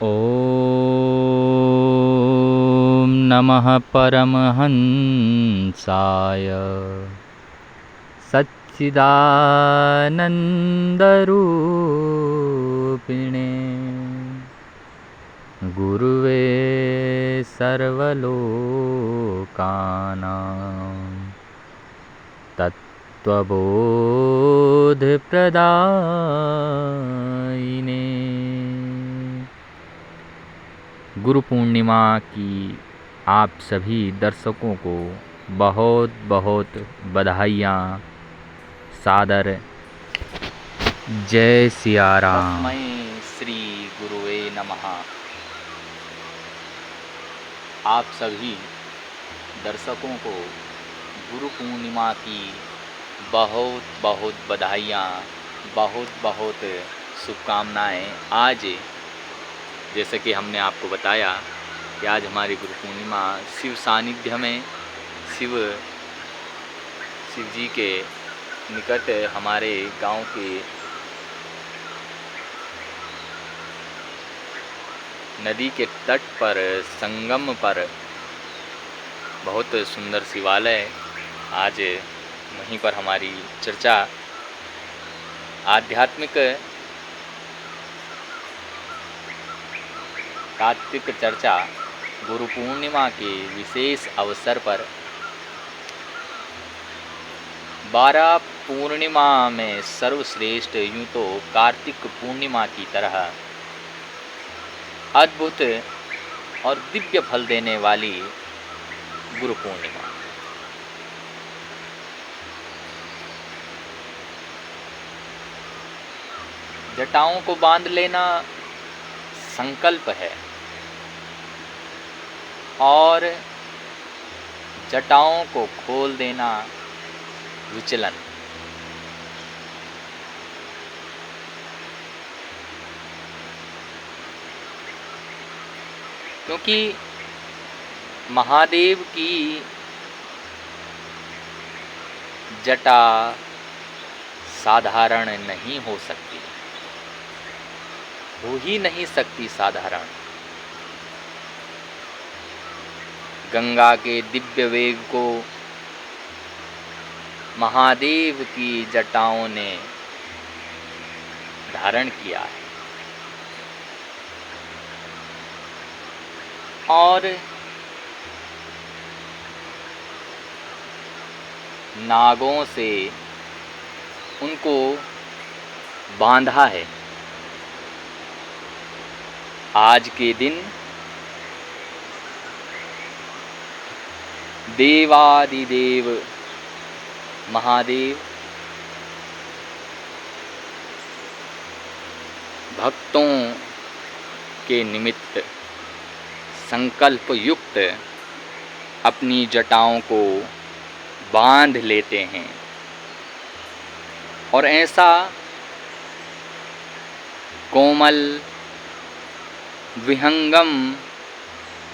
ॐ नमः परमहंसाय सच्चिदानन्दरूपिणे गुरुवे सर्वलोकानां तत्त्वबोधप्रदायिने। गुरु पूर्णिमा की आप सभी दर्शकों को बहुत बहुत बधाइयाँ, सादर जय सिया राम। तस्मै श्री गुरुवे नमः। आप सभी दर्शकों को गुरु पूर्णिमा की बहुत बहुत बधाइयाँ, बहुत बहुत शुभकामनाएँ। आज जैसे कि हमने आपको बताया कि आज हमारी गुरु पूर्णिमा शिव सानिध्य में शिव जी के निकट हमारे गांव के नदी के तट पर संगम पर बहुत सुंदर शिवालय। आज वहीं पर हमारी चर्चा आध्यात्मिक तात्विक चर्चा गुरु पूर्णिमा के विशेष अवसर पर 12 पूर्णिमा में सर्वश्रेष्ठ, यूँ तो कार्तिक पूर्णिमा की तरह अद्भुत और दिव्य फल देने वाली गुरु पूर्णिमा। जटाओं को बांध लेना संकल्प है और जटाओं को खोल देना विचलन। क्योंकि महादेव की जटा साधारण नहीं हो सकती, हो ही नहीं सकती साधारण। गंगा के दिव्य वेग को महादेव की जटाओं ने धारण किया है और नागों से उनको बांधा है। आज के दिन देवादिदेव महादेव भक्तों के निमित्त संकल्प युक्त अपनी जटाओं को बांध लेते हैं और ऐसा कोमल विहंगम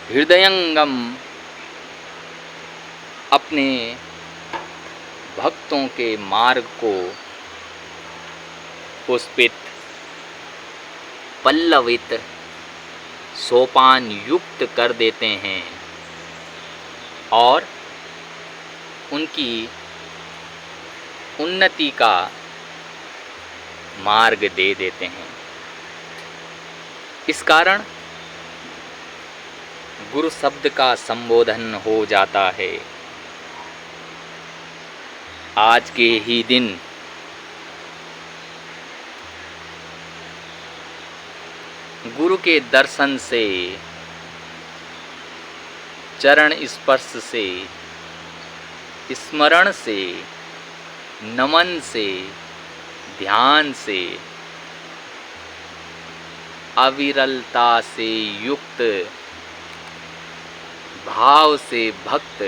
हृदयंगम अपने भक्तों के मार्ग को पुष्पित, पल्लवित, सोपान युक्त कर देते हैं और उनकी उन्नति का मार्ग दे देते हैं। इस कारण गुरु शब्द का संबोधन हो जाता है। आज के ही दिन गुरु के दर्शन से, चरण स्पर्श से, स्मरण से, नमन से, ध्यान से, अविरलता से युक्त भाव से भक्त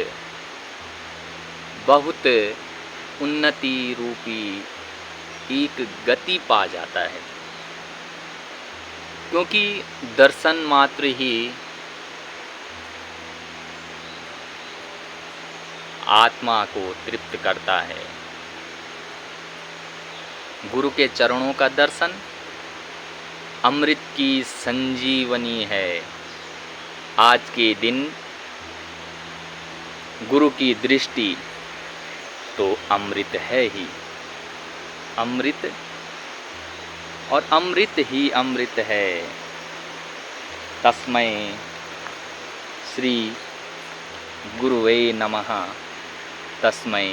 बहुत उन्नति रूपी एक गति पा जाता है। क्योंकि दर्शन मात्र ही आत्मा को तृप्त करता है। गुरु के चरणों का दर्शन अमृत की संजीवनी है। आज के दिन गुरु की दृष्टि तो अमृत है ही, अमृत और अमृत ही अमृत है। तस्मै श्री गुरुवे नमः, तस्मै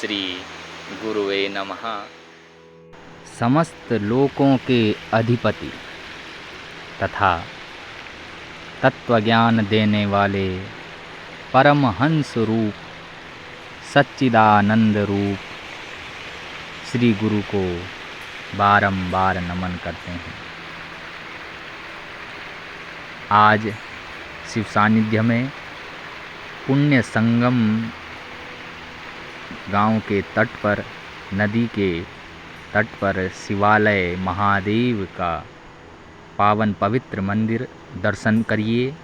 श्री गुरुवे नमः। समस्त लोकों के अधिपति तथा तत्वज्ञान देने वाले परमहंस रूप सच्चिदानंद रूप श्री गुरु को बारंबार नमन करते हैं। आज शिव सानिध्य में पुण्य संगम गांव के तट पर, नदी के तट पर शिवालय महादेव का पावन पवित्र मंदिर दर्शन करिए।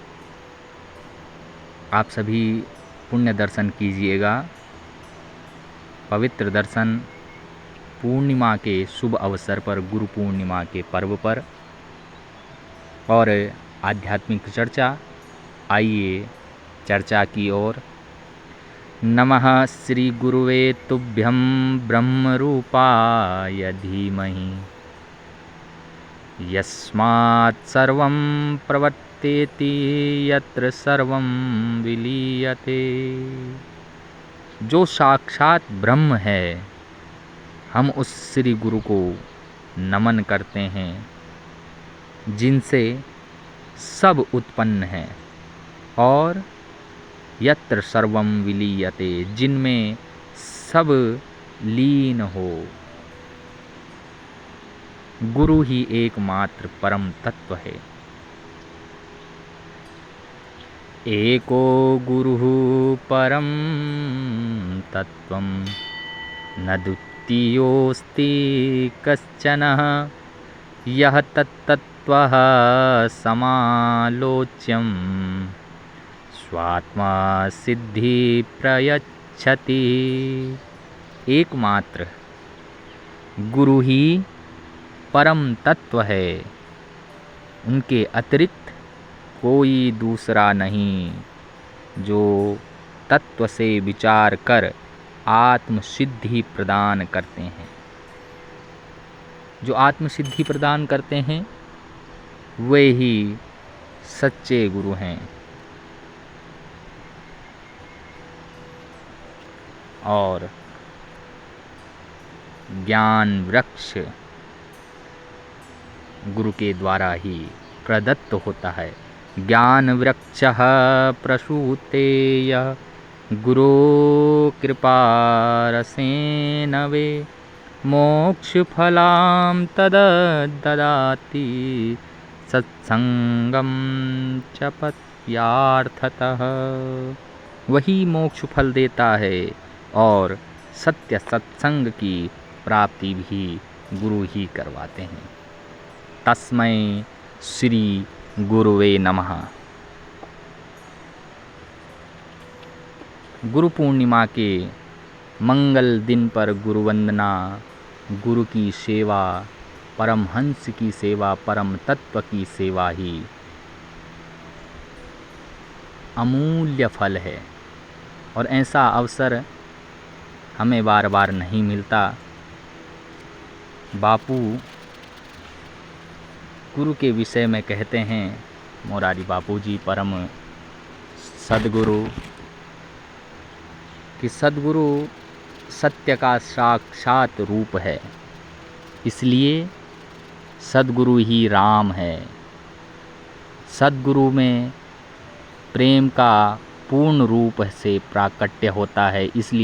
आप सभी पुण्य दर्शन कीजिएगा। पवित्र दर्शन पूर्णिमा के शुभ अवसर पर, गुरु पूर्णिमा के पर्व पर। और आध्यात्मिक चर्चा, आइए चर्चा की ओर। नमः श्री गुरुवे तुभ्यं ब्रह्मरूपाय धीमहि यस्मात् सर्वं प्रवर्तेति यत्र सर्वं विलीयते। जो साक्षात ब्रह्म है, हम उस श्री गुरु को नमन करते हैं जिनसे सब उत्पन्न है, और यत्र सर्वं विलीयते, जिनमें सब लीन हो। गुरु ही एकमात्र परम तत्व है। एको गुरुः परम तत्वं न द्वितीयोऽस्ति कश्चन यः तत्तत्त्वः समालोच्यं स्वात्मा सिद्धि प्रयच्छति। एकमात्र गुरु ही परम तत्व है, उनके अतिरिक्त कोई दूसरा नहीं, जो तत्व से विचार कर आत्म सिद्धि प्रदान करते हैं। जो आत्म सिद्धि प्रदान करते हैं वे ही सच्चे गुरु हैं। और ज्ञान वृक्ष गुरु के द्वारा ही प्रदत्त होता है। ज्ञान वृक्षः प्रसूतेय गुरो कृपा रसेन वे मोक्षफलां तदददाति सत्संगम च पत्यार्थतः। वही मोक्ष फल देता है और सत्य सत्संग की प्राप्ति भी गुरु ही करवाते हैं। तस्मै श्री गुरुवे नमः। गुरु पूर्णिमा के मंगल दिन पर गुरु वंदना, गुरु की सेवा, परमहंस की सेवा, परम तत्व की सेवा ही अमूल्य फल है। और ऐसा अवसर हमें बार बार नहीं मिलता। बापू गुरु के विषय में कहते हैं, मोरारी बापू जी परम सद्गुरु, कि सद्गुरु सत्य का साक्षात रूप है, इसलिए सद्गुरु ही राम है। सद्गुरु में प्रेम का पूर्ण रूप से प्राकट्य होता है, इसलिए